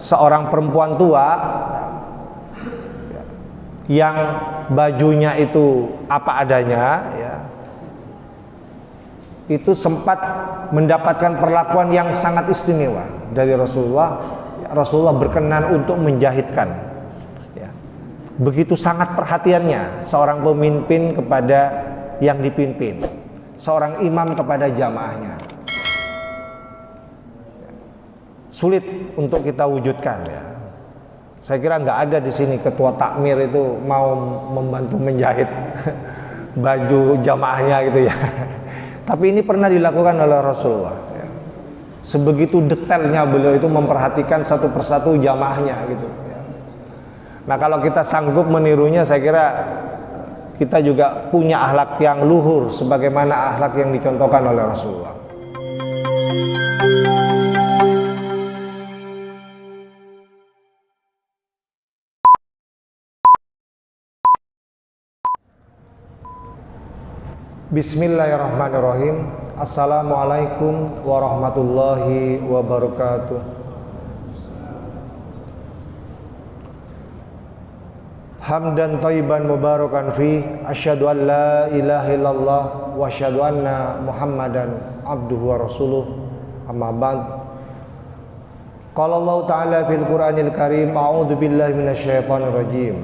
seorang perempuan tua yang bajunya itu apa adanya, ya, itu sempat mendapatkan perlakuan yang sangat istimewa dari Rasulullah. Rasulullah berkenan untuk menjahitkan, ya. Begitu sangat perhatiannya seorang pemimpin kepada yang dipimpin, seorang imam kepada jamaahnya. Sulit untuk kita wujudkan, ya. Saya kira nggak ada di sini ketua takmir itu mau membantu menjahit baju jamaahnya gitu, ya. Tapi ini pernah dilakukan oleh Rasulullah, ya. Sebegitu detailnya beliau itu memperhatikan satu persatu jamaahnya gitu, ya. Nah, kalau kita sanggup menirunya, saya kira kita juga punya akhlak yang luhur sebagaimana akhlak yang dicontohkan oleh Rasulullah. Bismillahirrahmanirrahim. Assalamualaikum warahmatullahi wabarakatuh. Hamdan thayyiban mubarakan fi, asyhadu an la ilaha illallah wa asyhadu anna Muhammadan abduhu wa rasuluh. Amma ba'd. Qala Allah Ta'ala fil Qur'anil Karim, a'udzu billahi minasyaitonir rajim.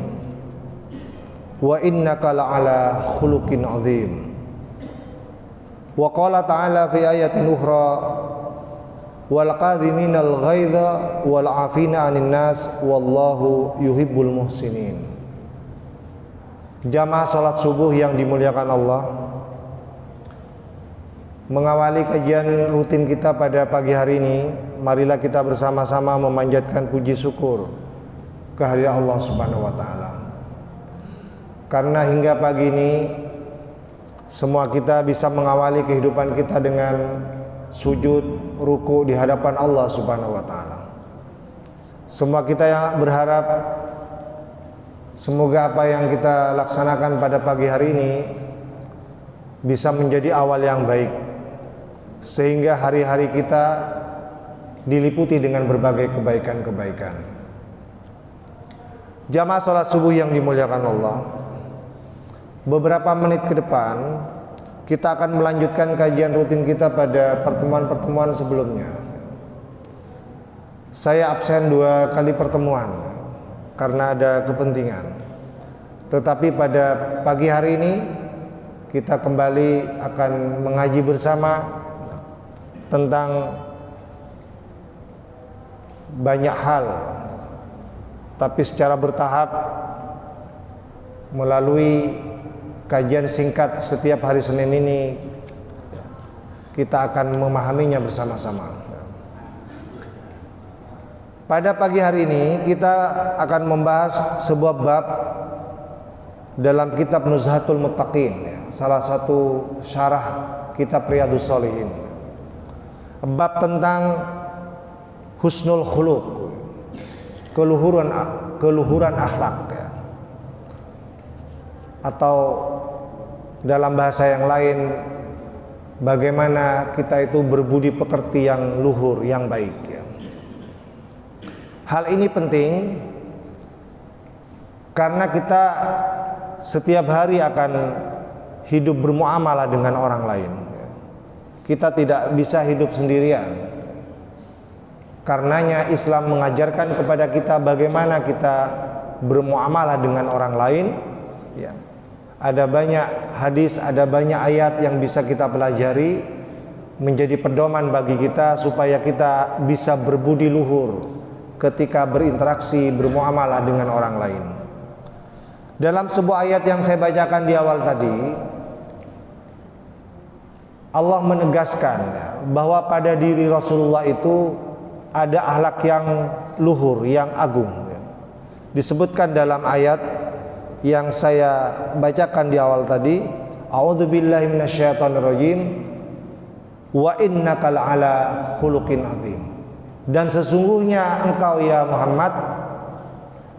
Wa innaka la'ala khuluqin 'adzim. Wa qala ta'ala fi ayatin ukhra, wal qadhiminal ghaidha wal 'afina 'anil nas wallahu yuhibbul muhsinin. Jamaah salat subuh yang dimuliakan Allah, mengawali kajian rutin kita pada pagi hari ini, marilah kita bersama-sama memanjatkan puji syukur kehadirat Allah Subhanahu wa taala. Karena hingga pagi ini semua kita bisa mengawali kehidupan kita dengan sujud, ruku di hadapan Allah Subhanahu wa taala. Semua kita yang berharap semoga apa yang kita laksanakan pada pagi hari ini bisa menjadi awal yang baik, sehingga hari-hari kita diliputi dengan berbagai kebaikan-kebaikan. Jamaah salat subuh yang dimuliakan Allah, beberapa menit ke depan kita akan melanjutkan kajian rutin kita pada pertemuan-pertemuan sebelumnya. Saya absen 2 kali pertemuan karena ada kepentingan. Tetapi pada pagi hari ini kita kembali akan mengaji bersama tentang banyak hal, tapi secara bertahap melalui kajian singkat setiap hari Senin ini kita akan memahaminya bersama-sama. Pada pagi hari ini kita akan membahas sebuah bab dalam kitab Nuzhatul Muttaqin, salah satu syarah kitab Riyadhus Shalihin. Bab tentang husnul khuluq, keluhuran akhlak, ya. Atau dalam bahasa yang lain, bagaimana kita itu berbudi pekerti yang luhur, yang baik, ya. Hal ini penting karena kita setiap hari akan hidup bermuamalah dengan orang lain. Kita tidak bisa hidup sendirian. Karenanya Islam mengajarkan kepada kita bagaimana kita bermuamalah dengan orang lain, ya. Ada banyak hadis, ada banyak ayat yang bisa kita pelajari menjadi pedoman bagi kita supaya kita bisa berbudi luhur ketika berinteraksi, bermuamalah dengan orang lain. Dalam sebuah ayat yang saya bacakan di awal tadi, Allah menegaskan bahwa pada diri Rasulullah itu ada akhlak yang luhur, yang agung. Disebutkan dalam ayat yang saya bacakan di awal tadi, a'udzubillahi minasyaitonirrajim, wa innaka la'ala khuluqin 'adzim. Dan sesungguhnya engkau ya Muhammad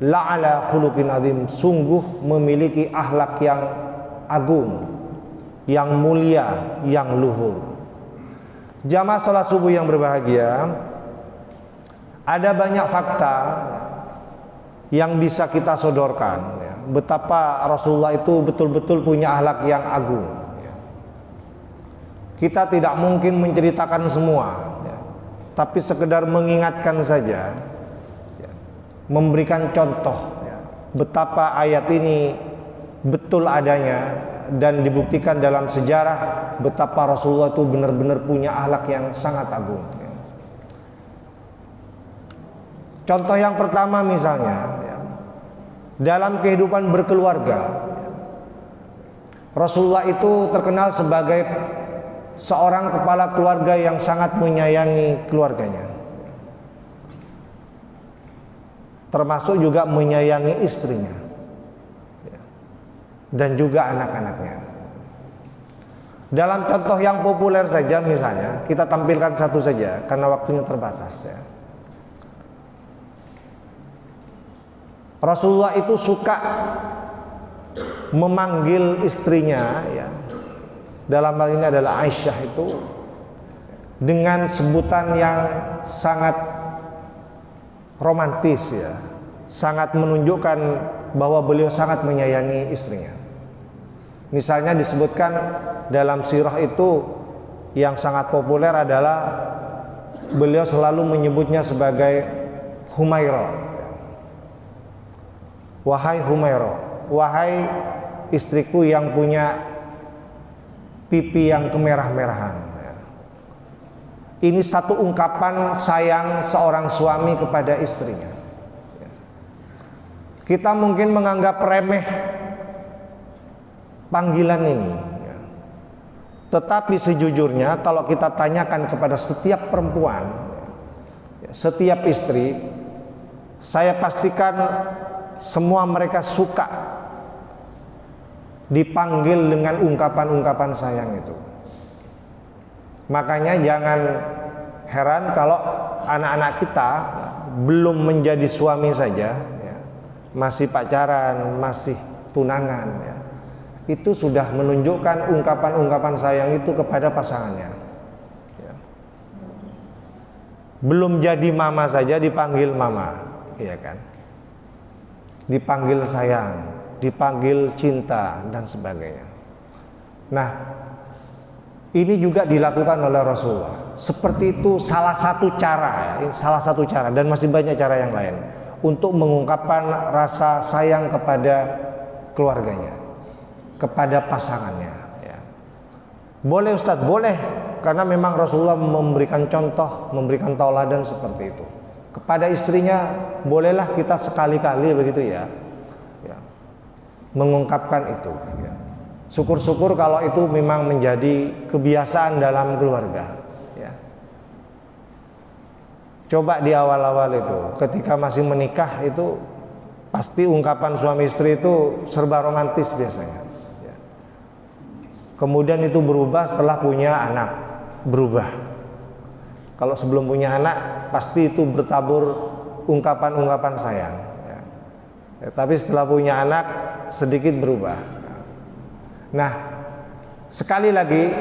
la'ala khuluqin 'adzim, sungguh memiliki akhlak yang agung, yang mulia, yang luhur. Jamaah salat subuh yang berbahagia, Ada banyak fakta yang bisa kita sodorkan, ya, betapa Rasulullah itu betul-betul punya akhlak yang agung. Ya. Kita tidak mungkin menceritakan semua, ya, tapi sekedar mengingatkan saja, ya, memberikan contoh, ya, betapa ayat ini betul adanya dan dibuktikan dalam sejarah betapa Rasulullah itu benar-benar punya akhlak yang sangat agung. Ya. Contoh yang pertama misalnya, ya, dalam kehidupan berkeluarga, Rasulullah itu terkenal sebagai seorang kepala keluarga yang sangat menyayangi keluarganya, termasuk juga menyayangi istrinya, ya, dan juga anak-anaknya. Dalam contoh yang populer saja misalnya, kita tampilkan satu saja karena waktunya terbatas, ya. Rasulullah itu suka memanggil istrinya, ya, dalam hal ini adalah Aisyah, itu dengan sebutan yang sangat romantis, ya, sangat menunjukkan bahwa beliau sangat menyayangi istrinya. Misalnya disebutkan dalam sirah itu yang sangat populer adalah beliau selalu menyebutnya sebagai Humairah. Wahai Humairah, wahai istriku yang punya pipi yang kemerah-merahan. Ini satu ungkapan sayang seorang suami kepada istrinya. Kita mungkin menganggap remeh panggilan ini, tetapi sejujurnya kalau kita tanyakan kepada setiap perempuan, setiap istri, saya pastikan semua mereka suka dipanggil dengan ungkapan-ungkapan sayang itu. Makanya jangan heran kalau anak-anak kita belum menjadi suami saja, ya, masih pacaran, masih tunangan, ya, itu sudah menunjukkan ungkapan-ungkapan sayang itu kepada pasangannya, ya. Belum jadi mama saja dipanggil mama, iya kan? Dipanggil sayang, dipanggil cinta, dan sebagainya. Nah, ini juga dilakukan oleh Rasulullah. Seperti itu salah satu cara, ya, salah satu cara, dan masih banyak cara yang lain untuk mengungkapkan rasa sayang kepada keluarganya, kepada pasangannya, ya. Boleh Ustadz, boleh, karena memang Rasulullah memberikan contoh, memberikan tauladan seperti itu. Kepada istrinya bolehlah kita sekali-kali begitu, ya, ya, mengungkapkan itu, ya. Syukur-syukur kalau itu memang menjadi kebiasaan dalam keluarga, ya. Coba di awal-awal itu, ketika masih menikah itu pasti ungkapan suami istri itu serba romantis biasanya, ya. Kemudian itu berubah setelah punya anak, berubah. Kalau sebelum punya anak pasti itu bertabur ungkapan-ungkapan sayang, ya. Ya, tapi setelah punya anak sedikit berubah. Nah, sekali lagi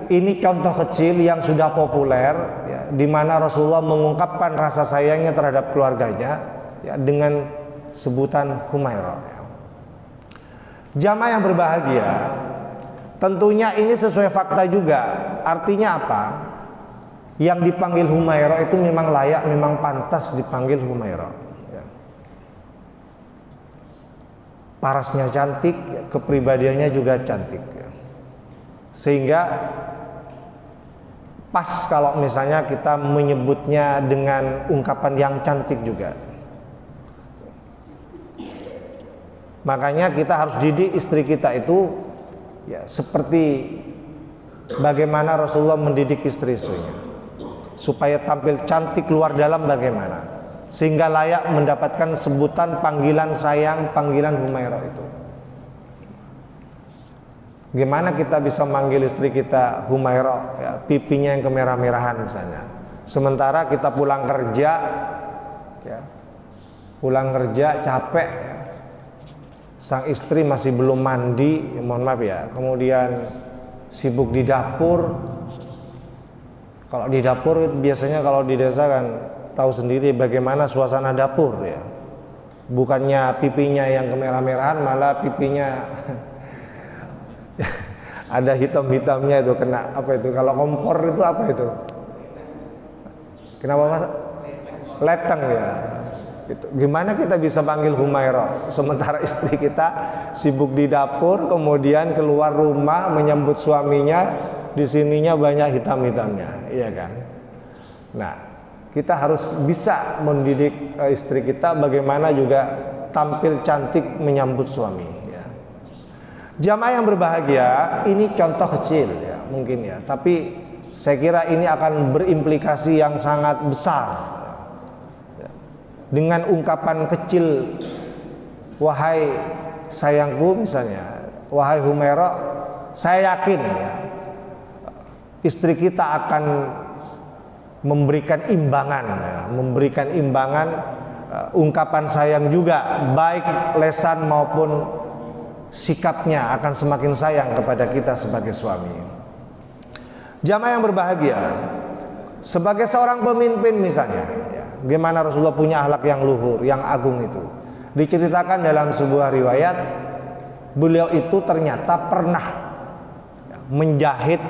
ini contoh kecil yang sudah populer, ya, di mana Rasulullah mengungkapkan rasa sayangnya terhadap keluarganya, ya, dengan sebutan Humairah, ya. Jamaah yang berbahagia, tentunya ini sesuai fakta juga. Artinya apa? Yang dipanggil Humairah itu memang layak, memang pantas dipanggil Humairah, ya. Parasnya cantik, ya, kepribadiannya juga cantik, ya. Sehingga pas kalau misalnya kita menyebutnya dengan ungkapan yang cantik juga. Makanya kita harus didik istri kita itu, ya, seperti bagaimana Rasulullah mendidik istri-istrinya, supaya tampil cantik luar dalam bagaimana, sehingga layak mendapatkan sebutan panggilan sayang, panggilan Humairah itu. Gimana kita bisa manggil istri kita Humairah, ya, pipinya yang kemerah-merahan misalnya, sementara kita pulang kerja, ya, pulang kerja capek, ya, sang istri masih belum mandi, ya, mohon maaf, ya, kemudian sibuk di dapur. Kalau di dapur biasanya kalau di desa kan tahu sendiri bagaimana suasana dapur ya. Bukannya pipinya yang kemerah-merahan, malah pipinya ada hitam-hitamnya itu, kena apa itu? Kalau kompor itu apa itu? Kenapa Mas? Leteng ya. Itu. Gimana kita bisa panggil Humairah sementara istri kita sibuk di dapur, kemudian keluar rumah menyambut suaminya, di sininya banyak hitam-hitamnya, iya kan? Nah, kita harus bisa mendidik istri kita bagaimana juga tampil cantik menyambut suami ya. Jamaah yang berbahagia, ini contoh kecil ya mungkin ya, tapi saya kira ini akan berimplikasi yang sangat besar ya. Dengan ungkapan kecil, wahai sayangku misalnya, wahai Humairah, saya yakin ya, istri kita akan memberikan imbangan ya, memberikan imbangan ungkapan sayang juga, baik lesan maupun sikapnya akan semakin sayang kepada kita sebagai suami. Jamaah yang berbahagia, sebagai seorang pemimpin misalnya ya, bagaimana Rasulullah punya akhlak yang luhur, yang agung itu. Diceritakan dalam sebuah riwayat, beliau itu ternyata pernah ya, menjahit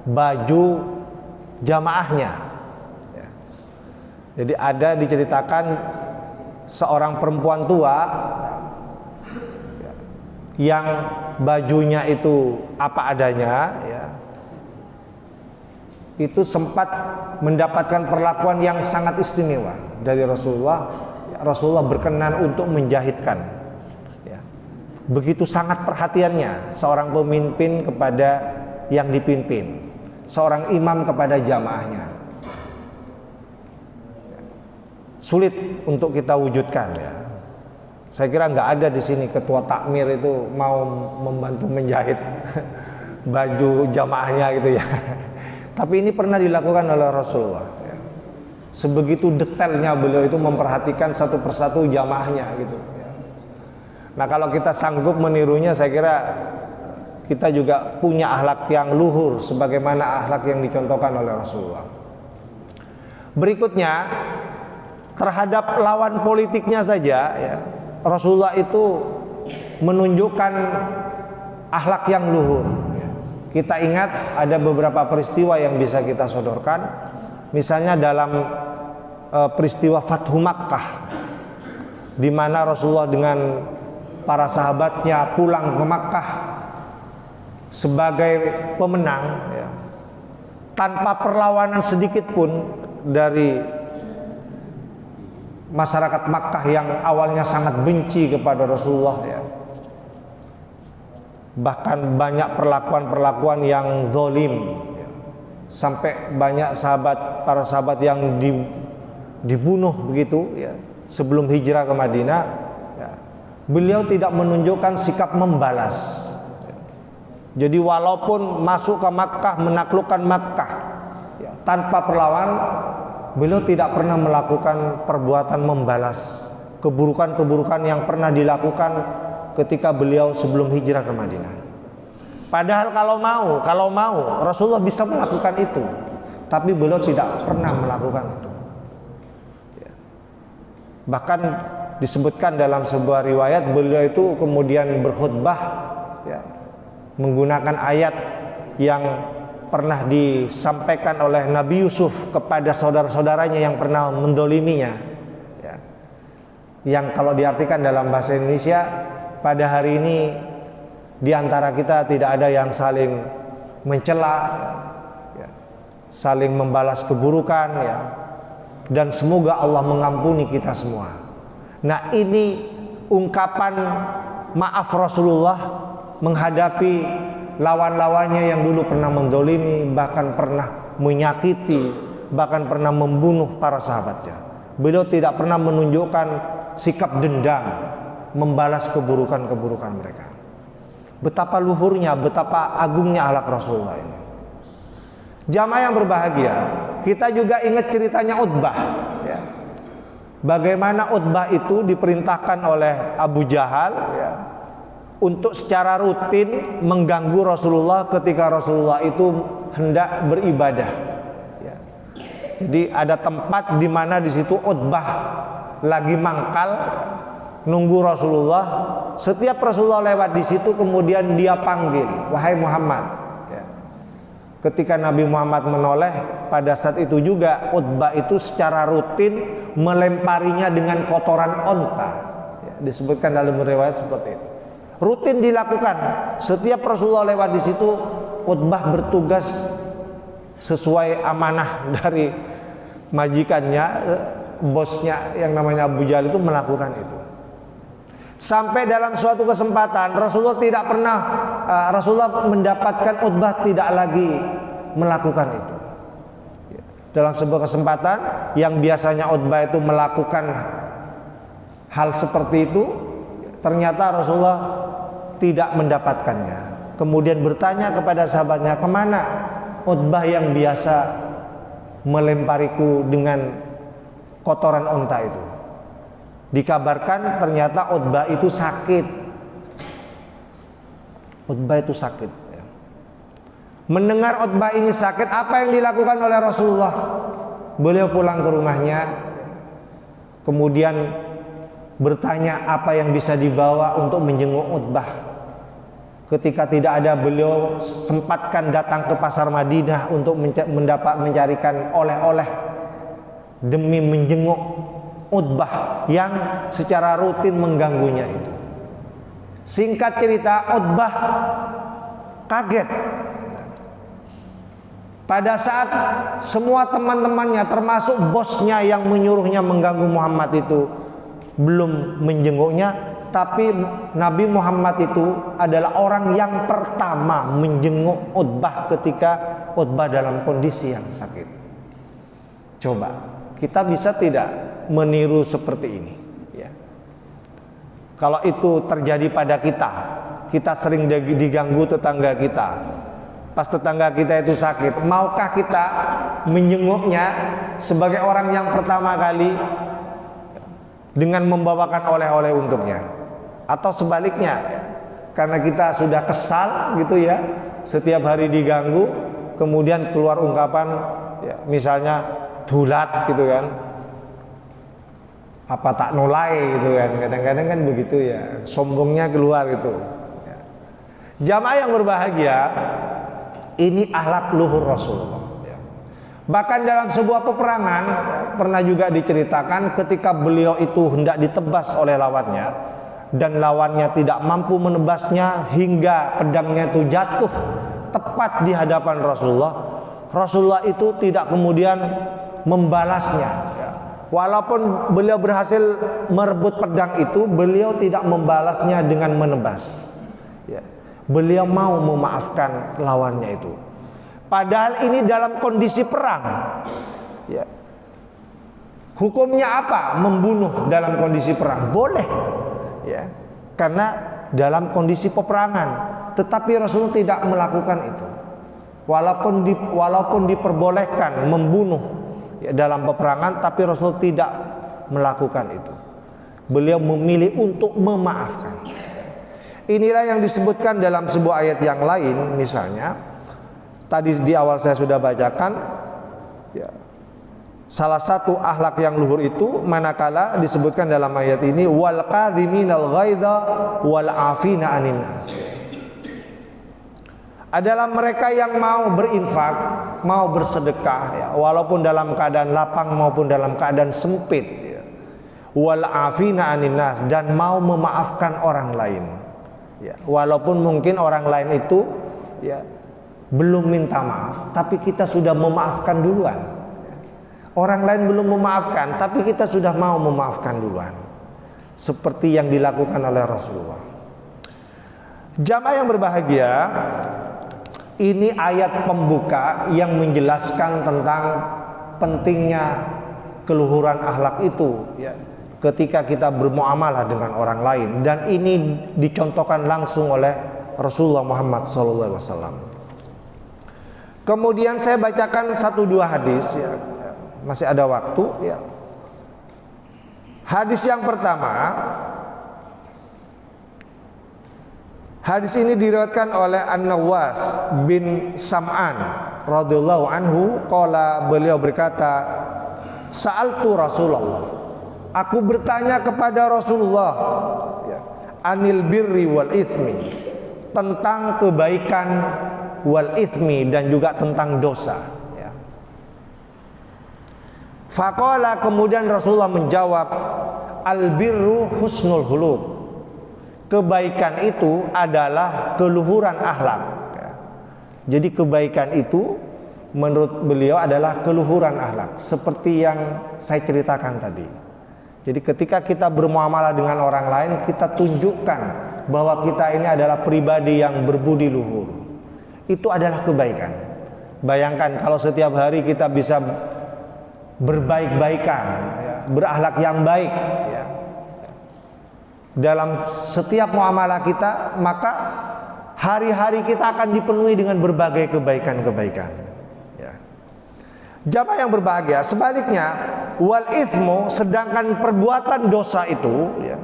baju jamaahnya ya. Jadi ada diceritakan seorang perempuan tua ya, yang bajunya itu apa adanya ya, itu sempat mendapatkan perlakuan yang sangat istimewa dari Rasulullah ya, Rasulullah berkenan untuk menjahitkan ya. Begitu sangat perhatiannya seorang pemimpin kepada yang dipimpin, seorang imam kepada jamaahnya. Sulit untuk kita wujudkan ya. Saya kira nggak ada di sini ketua takmir itu mau membantu menjahit baju jamaahnya gitu ya. Tapi ini pernah dilakukan oleh Rasulullah ya. Sebegitu detailnya beliau itu memperhatikan satu persatu jamaahnya gitu ya. Nah, kalau kita sanggup menirunya, saya kira kita juga punya akhlak yang luhur sebagaimana akhlak yang dicontohkan oleh Rasulullah. Berikutnya, terhadap lawan politiknya saja ya, Rasulullah itu menunjukkan akhlak yang luhur ya. Kita ingat ada beberapa peristiwa yang bisa kita sodorkan. Misalnya dalam peristiwa Fathu Makkah, di mana Rasulullah dengan para sahabatnya pulang ke Makkah sebagai pemenang ya, tanpa perlawanan sedikit pun dari masyarakat Makkah yang awalnya sangat benci kepada Rasulullah ya. Bahkan banyak perlakuan-perlakuan yang zalim ya. Sampai banyak para sahabat yang dibunuh begitu ya, sebelum hijrah ke Madinah ya. Beliau tidak menunjukkan sikap membalas. Jadi walaupun masuk ke Makkah, menaklukkan Makkah ya, tanpa perlawan, beliau tidak pernah melakukan perbuatan membalas keburukan-keburukan yang pernah dilakukan ketika beliau sebelum hijrah ke Madinah. Padahal kalau mau Rasulullah bisa melakukan itu, tapi beliau tidak pernah melakukan itu ya. Bahkan disebutkan dalam sebuah riwayat, beliau itu kemudian berkhutbah ya, menggunakan ayat yang pernah disampaikan oleh Nabi Yusuf kepada saudara-saudaranya yang pernah mendoliminya ya. Yang kalau diartikan dalam bahasa Indonesia, pada hari ini di antara kita tidak ada yang saling mencela ya, saling membalas keburukan ya, dan semoga Allah mengampuni kita semua. Nah, ini ungkapan maaf Rasulullah menghadapi lawan-lawannya yang dulu pernah mendolimi, bahkan pernah menyakiti, bahkan pernah membunuh para sahabatnya. Beliau tidak pernah menunjukkan sikap dendam, membalas keburukan-keburukan mereka. Betapa luhurnya, betapa agungnya akhlak Rasulullah ini. Jamaah yang berbahagia, kita juga ingat ceritanya Utbah ya. Bagaimana Utbah itu diperintahkan oleh Abu Jahal ya, untuk secara rutin mengganggu Rasulullah ketika Rasulullah itu hendak beribadah ya. Jadi ada tempat di mana di situ Utbah lagi mangkal nunggu Rasulullah. Setiap Rasulullah lewat di situ kemudian dia panggil, wahai Muhammad. Ya. Ketika Nabi Muhammad menoleh, pada saat itu juga Utbah itu secara rutin melemparinya dengan kotoran onta. Ya, disebutkan dalam riwayat seperti itu. Rutin dilakukan. Setiap Rasulullah lewat di situ, Utbah bertugas sesuai amanah dari majikannya, bosnya yang namanya Abu Jahal itu melakukan itu. Sampai dalam suatu kesempatan Rasulullah mendapatkan Utbah tidak lagi melakukan itu. Dalam sebuah kesempatan yang biasanya Utbah itu melakukan hal seperti itu, ternyata Rasulullah tidak mendapatkannya. Kemudian bertanya kepada sahabatnya, kemana Utbah yang biasa melempariku dengan kotoran onta itu? Dikabarkan ternyata Utbah itu sakit. Utbah itu sakit. Mendengar Utbah ini sakit, apa yang dilakukan oleh Rasulullah? Beliau pulang ke rumahnya, kemudian bertanya apa yang bisa dibawa untuk menjenguk Utbah. Ketika tidak ada, beliau sempatkan datang ke pasar Madinah untuk mencarikan oleh-oleh demi menjenguk Utbah yang secara rutin mengganggunya itu. Singkat cerita, Utbah kaget pada saat semua teman-temannya termasuk bosnya yang menyuruhnya mengganggu Muhammad itu belum menjenguknya. Tapi Nabi Muhammad itu adalah orang yang pertama menjenguk Utbah ketika Utbah dalam kondisi yang sakit. Coba kita bisa tidak meniru seperti ini ya. Kalau itu terjadi pada kita, kita sering diganggu tetangga kita. Pas tetangga kita itu sakit, maukah kita menjenguknya sebagai orang yang pertama kali dengan membawakan oleh-oleh untuknya? Atau sebaliknya, karena kita sudah kesal gitu ya, setiap hari diganggu, kemudian keluar ungkapan ya, misalnya dulat gitu kan, apa tak nolai gitu kan, kadang-kadang kan begitu ya, sombongnya keluar itu ya. Jamaah yang berbahagia, ini akhlak luhur Rasulullah ya. Bahkan dalam sebuah peperangan ya, pernah juga diceritakan ketika beliau itu hendak ditebas oleh lawannya dan lawannya tidak mampu menebasnya hingga pedangnya itu jatuh tepat di hadapan Rasulullah. Rasulullah itu tidak kemudian membalasnya ya. Walaupun beliau berhasil merebut pedang itu, beliau tidak membalasnya dengan menebas ya. Beliau mau memaafkan lawannya itu. Padahal ini dalam kondisi perang ya. Hukumnya apa? Membunuh dalam kondisi perang boleh ya, karena dalam kondisi peperangan. Tetapi Rasulullah tidak melakukan itu. Walaupun diperbolehkan membunuh ya, dalam peperangan, tapi Rasul tidak melakukan itu. Beliau memilih untuk memaafkan. Inilah yang disebutkan dalam sebuah ayat yang lain, misalnya tadi di awal saya sudah bacakan ya, salah satu akhlak yang luhur itu manakala disebutkan dalam ayat ini wal kadhiminal ghaidha wal afina 'anil nas, adalah mereka yang mau berinfak, mau bersedekah ya, walaupun dalam keadaan lapang maupun dalam keadaan sempit ya. Wal afina 'anil nas, dan mau memaafkan orang lain ya, walaupun mungkin orang lain itu ya belum minta maaf, tapi kita sudah memaafkan duluan. Orang lain belum memaafkan, tapi kita sudah mau memaafkan duluan. Seperti yang dilakukan oleh Rasulullah. Jamaah yang berbahagia, ini ayat pembuka yang menjelaskan tentang pentingnya keluhuran akhlak itu ya, ketika kita bermuamalah dengan orang lain. Dan ini dicontohkan langsung oleh Rasulullah Muhammad SAW. Kemudian saya bacakan 1-2 hadis ya. Masih ada waktu ya. Hadis yang pertama, hadis ini diriwayatkan oleh An-Nawas bin Sam'an radhiyallahu anhu qala, beliau berkata, sa'altu Rasulullah, aku bertanya kepada Rasulullah, ya, anil birri wal ithmi, tentang kebaikan, wal ithmi, dan juga tentang dosa, ya. Faqala, kemudian Rasulullah menjawab, al birru husnul khuluq, kebaikan itu adalah keluhuran akhlak, ya. Jadi kebaikan itu menurut beliau adalah keluhuran akhlak, seperti yang saya ceritakan tadi. Jadi ketika kita bermuamalah dengan orang lain, kita tunjukkan bahwa kita ini adalah pribadi yang berbudi luhur. Itu adalah kebaikan. Bayangkan kalau setiap hari kita bisa berbaik-baikan, ya, berakhlak yang baik, ya, dalam setiap muamalah kita, maka hari-hari kita akan dipenuhi dengan berbagai kebaikan-kebaikan. Jamaah yang berbahagia, sebaliknya wal ithmu, sedangkan perbuatan dosa itu, ya,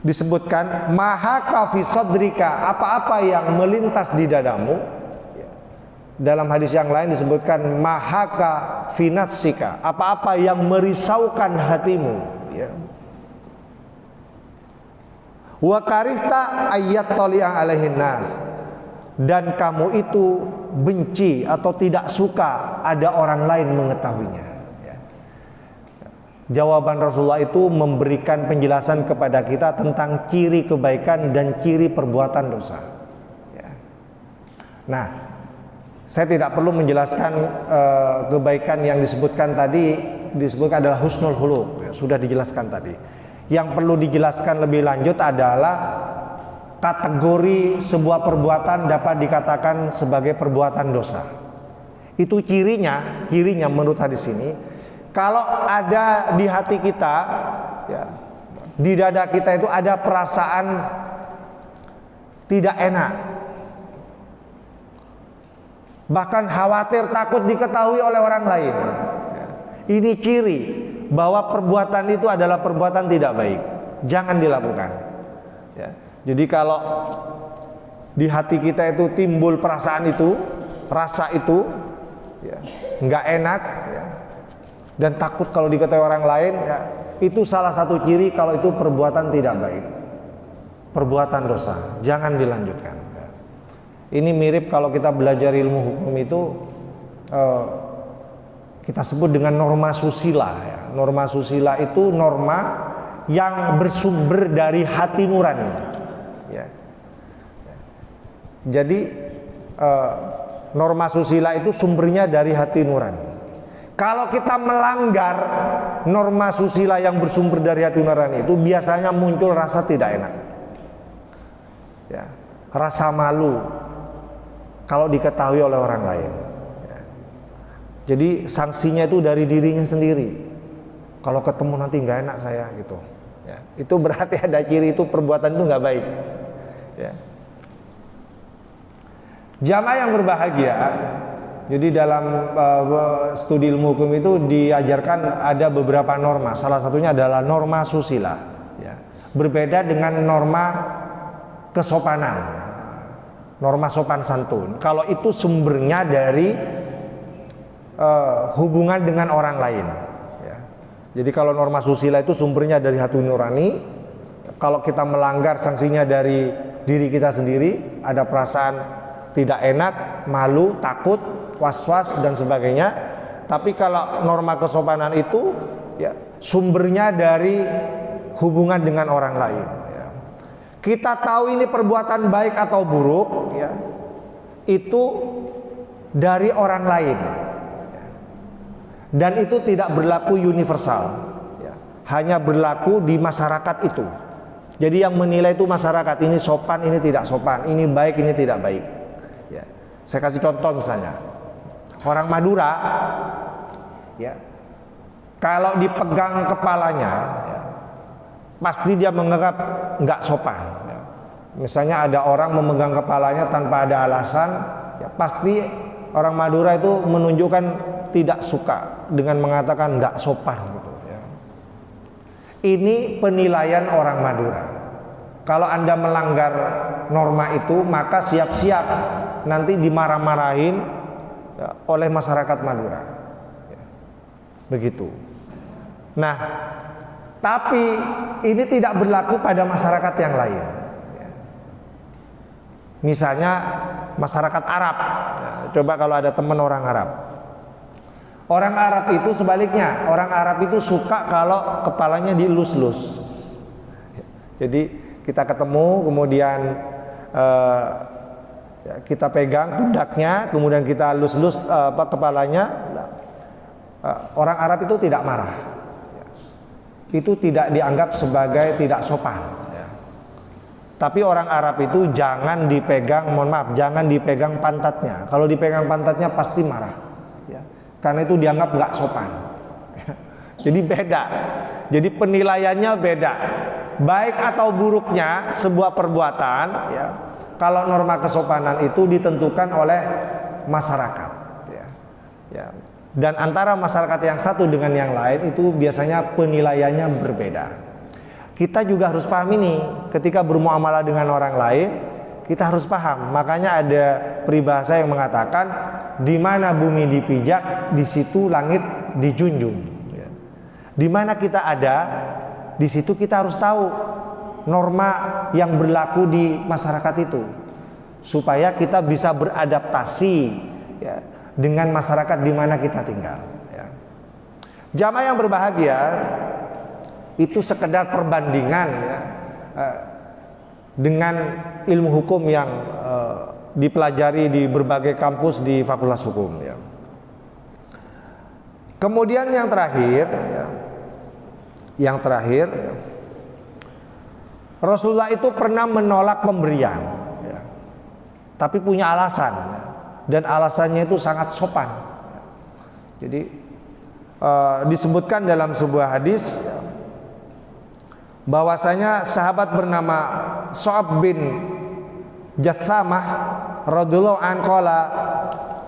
disebutkan mahaka fi sadrika, apa-apa yang melintas di dadamu, ya. Dalam hadis yang lain disebutkan mahaka fi nafsika, apa-apa yang merisaukan hatimu, ya. Wa karihta ayyat tali'a alaihin nas, dan kamu itu benci atau tidak suka ada orang lain mengetahuinya, ya. Jawaban Rasulullah itu memberikan penjelasan kepada kita tentang ciri kebaikan dan ciri perbuatan dosa, ya. Nah, saya tidak perlu menjelaskan kebaikan yang disebutkan tadi, disebutkan adalah husnul khuluq, ya, sudah dijelaskan tadi. Yang perlu dijelaskan lebih lanjut adalah kategori sebuah perbuatan dapat dikatakan sebagai perbuatan dosa. Itu cirinya menurut hadis ini, kalau ada di hati kita, ya, di dada kita itu ada perasaan tidak enak, bahkan khawatir, takut diketahui oleh orang lain. Ini ciri bahwa perbuatan itu adalah perbuatan tidak baik, jangan dilakukan, ya. Jadi kalau di hati kita itu timbul perasaan itu, rasa itu, ya, nggak enak, ya, dan takut kalau diketahui orang lain, ya, itu salah satu ciri kalau itu perbuatan tidak baik, perbuatan dosa, jangan dilanjutkan, ya. Ini mirip kalau kita belajar ilmu hukum itu, kita sebut dengan norma susila, ya. Norma susila itu norma yang bersumber dari hati nurani, ya. Jadi norma susila itu sumbernya dari hati nurani. Kalau kita melanggar norma susila yang bersumber dari hati nurani itu, biasanya muncul rasa tidak enak, ya, rasa malu kalau diketahui oleh orang lain, ya. Jadi sanksinya itu dari dirinya sendiri. Kalau ketemu nanti nggak enak saya, gitu, ya. Itu berarti ada ciri itu perbuatan itu nggak baik, ya. Jamaah yang berbahagia, jadi dalam studi ilmu hukum itu diajarkan ada beberapa norma. Salah satunya adalah norma susila, ya. Berbeda dengan norma kesopanan, norma sopan santun. Kalau itu sumbernya dari hubungan dengan orang lain, ya. Jadi kalau norma susila itu sumbernya dari hati nurani. Kalau kita melanggar, sanksinya dari diri kita sendiri, ada perasaan tidak enak, malu, takut, was-was dan sebagainya. Tapi kalau norma kesopanan itu, ya, sumbernya dari hubungan dengan orang lain, ya. Kita tahu ini perbuatan baik atau buruk, ya, itu dari orang lain, ya. Dan itu tidak berlaku universal, ya. Hanya berlaku di masyarakat itu. Jadi yang menilai itu masyarakat, ini sopan, ini tidak sopan, ini baik, ini tidak baik, ya. Saya kasih contoh misalnya, orang Madura, ya, kalau dipegang kepalanya, ya, pasti dia menganggap nggak sopan, ya. Misalnya ada orang memegang kepalanya tanpa ada alasan, ya, pasti orang Madura itu menunjukkan tidak suka dengan mengatakan nggak sopan, gitu, ya. Ini penilaian orang Madura. Kalau Anda melanggar norma itu, maka siap-siap nanti dimarah-marahin ya, oleh masyarakat Madura. Ya, begitu. Nah, tapi ini tidak berlaku pada masyarakat yang lain. Ya. Misalnya masyarakat Arab. Ya, coba kalau ada teman orang Arab. Orang Arab itu sebaliknya. Orang Arab itu suka kalau kepalanya dielus-elus. Jadi kita ketemu, kemudian ya, kita pegang pundaknya, kemudian kita elus-elus kepalanya. Orang Arab itu tidak marah. Ya. Itu tidak dianggap sebagai tidak sopan. Ya. Tapi orang Arab itu jangan dipegang, mohon maaf, jangan dipegang pantatnya. Kalau dipegang pantatnya pasti marah. Ya. Karena itu dianggap nggak sopan. Jadi beda. Jadi penilaiannya beda. Baik atau buruknya sebuah perbuatan, ya, kalau norma kesopanan itu ditentukan oleh masyarakat. Ya. Ya. Dan antara masyarakat yang satu dengan yang lain itu biasanya penilaiannya berbeda. Kita juga harus paham ini. Ketika bermuamalah dengan orang lain, kita harus paham. Makanya ada peribahasa yang mengatakan, di mana bumi dipijak, di situ langit dijunjung. Ya. Di mana kita ada, di situ kita harus tahu norma yang berlaku di masyarakat itu, supaya kita bisa beradaptasi ya, dengan masyarakat di mana kita tinggal. Ya. Jamaah yang berbahagia, itu sekedar perbandingan ya, dengan ilmu hukum yang dipelajari di berbagai kampus di Fakultas Hukum. Ya. Kemudian yang terakhir, ya, Rasulullah itu pernah menolak pemberian, ya, tapi punya alasan, ya, dan alasannya itu sangat sopan. Jadi disebutkan dalam sebuah hadis, ya, bahwasanya sahabat bernama Shu'ab bin Jathamah radhiyallahu anhu qala,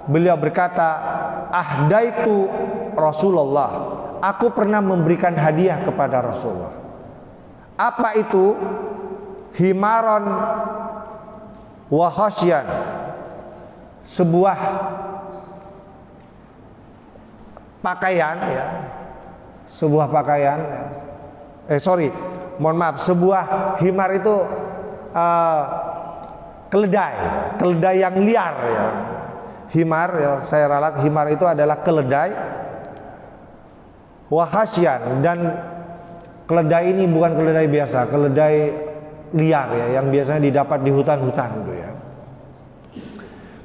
beliau berkata, ahdaitu Rasulullah, aku pernah memberikan hadiah kepada Rasulullah. Apa itu? Himaron wa khasyan, sebuah pakaian, ya, sebuah pakaian, ya. Mohon maaf, sebuah himar itu keledai yang liar, ya. Himar, ya, saya ralat himar itu adalah keledai. Wahasyan, dan keledai ini bukan keledai biasa, keledai liar, ya, yang biasanya didapat di hutan-hutan gitu, ya.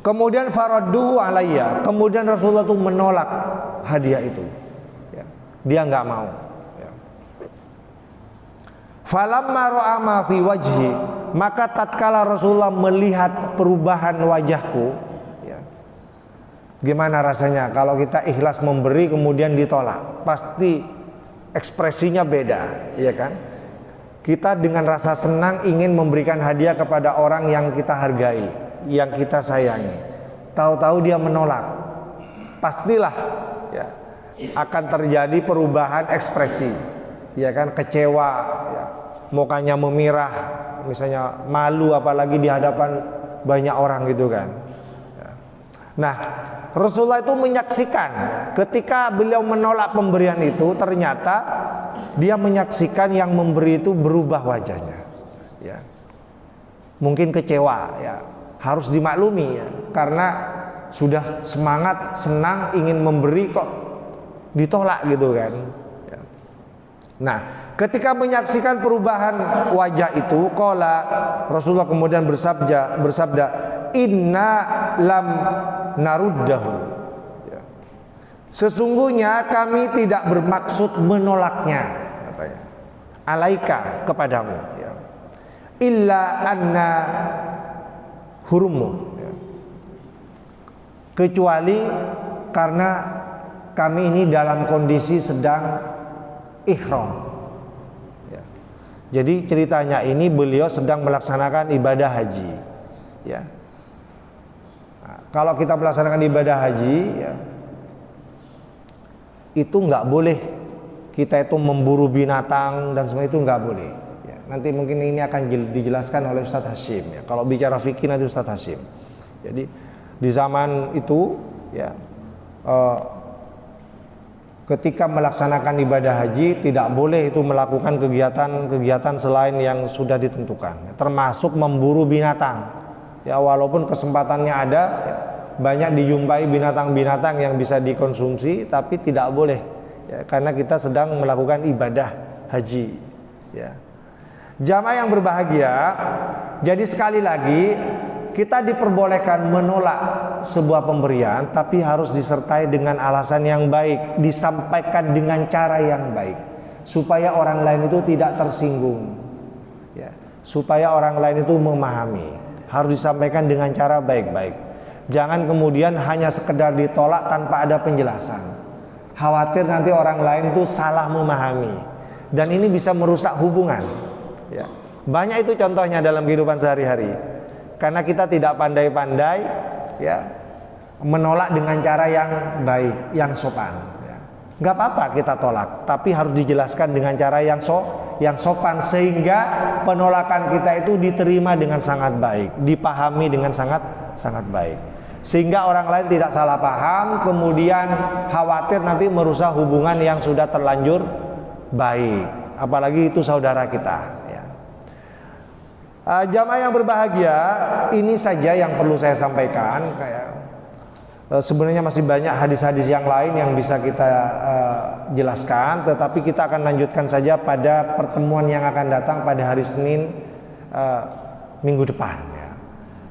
Kemudian faraddu alayya, kemudian Rasulullah itu menolak hadiah itu, ya. Dia nggak mau. Falamma ra'a ma fi wajhi, maka tatkala Rasulullah melihat perubahan wajahku, ya, gimana rasanya kalau kita ikhlas memberi kemudian ditolak? Pasti ekspresinya beda, ya kan? Kita dengan rasa senang ingin memberikan hadiah kepada orang yang kita hargai, yang kita sayangi. Tahu-tahu dia menolak, pastilah, ya, akan terjadi perubahan ekspresi, ya kan? Kecewa, ya, mukanya memirah, misalnya malu, apalagi di hadapan banyak orang gitu kan. Nah, Rasulullah itu menyaksikan ketika beliau menolak pemberian itu, ternyata dia menyaksikan yang memberi itu berubah wajahnya, ya. Mungkin kecewa, ya, harus dimaklumi, ya, karena sudah semangat, senang, ingin memberi kok ditolak gitu kan, ya. Nah, ketika menyaksikan perubahan wajah itu, qala, Rasulullah kemudian bersabda, inna lam naruddahu, ya. Sesungguhnya kami tidak bermaksud menolaknya, katanya, alaika, kepadamu, ya, illa anna hurumu, ya, kecuali karena kami ini dalam kondisi sedang ihram. Jadi ceritanya ini beliau sedang melaksanakan ibadah haji, ya. Nah, kalau kita melaksanakan ibadah haji, ya, itu nggak boleh kita itu memburu binatang dan semua itu nggak boleh. Ya, nanti mungkin ini akan dijelaskan oleh Ustadz Hashim. Ya. Kalau bicara fikih nanti Ustadz Hashim. Jadi di zaman itu ya ketika melaksanakan ibadah haji tidak boleh itu melakukan kegiatan-kegiatan selain yang sudah ditentukan, termasuk memburu binatang. Ya walaupun kesempatannya ada, ya, banyak dijumpai binatang-binatang yang bisa dikonsumsi, tapi tidak boleh ya, karena kita sedang melakukan ibadah haji. Ya. Jamaah yang berbahagia, jadi sekali lagi kita diperbolehkan menolak sebuah pemberian, tapi harus disertai dengan alasan yang baik, disampaikan dengan cara yang baik, supaya orang lain itu tidak tersinggung, ya, supaya orang lain itu memahami. Harus disampaikan dengan cara baik-baik. Jangan kemudian hanya sekedar ditolak tanpa ada penjelasan. Khawatir nanti orang lain itu salah memahami, dan ini bisa merusak hubungan. Ya. Banyak itu contohnya dalam kehidupan sehari-hari. Karena kita tidak pandai-pandai ya, menolak dengan cara yang baik, yang sopan ya. Gak apa-apa kita tolak, tapi harus dijelaskan dengan cara yang sopan, sehingga penolakan kita itu diterima dengan sangat baik, dipahami dengan sangat baik, sehingga orang lain tidak salah paham, kemudian khawatir nanti merusak hubungan yang sudah terlanjur baik, apalagi itu saudara kita. Jamaah yang berbahagia, ini saja yang perlu saya sampaikan. Sebenarnya masih banyak hadis-hadis yang lain yang bisa kita jelaskan, tetapi kita akan lanjutkan saja pada pertemuan yang akan datang pada hari Senin minggu depan.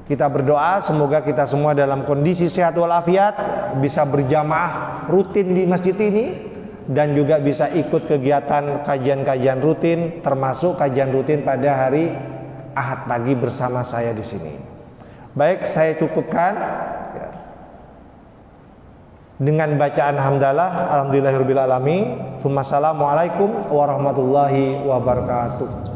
Kita berdoa semoga kita semua dalam kondisi sehat walafiat, bisa berjamaah rutin di masjid ini, dan juga bisa ikut kegiatan kajian-kajian rutin, termasuk kajian rutin pada hari Ahad pagi bersama saya di sini. Baik, saya cukupkan ya, dengan bacaan hamdalah, alhamdulillahirabbil alamin. Assalamualaikum warahmatullahi wabarakatuh.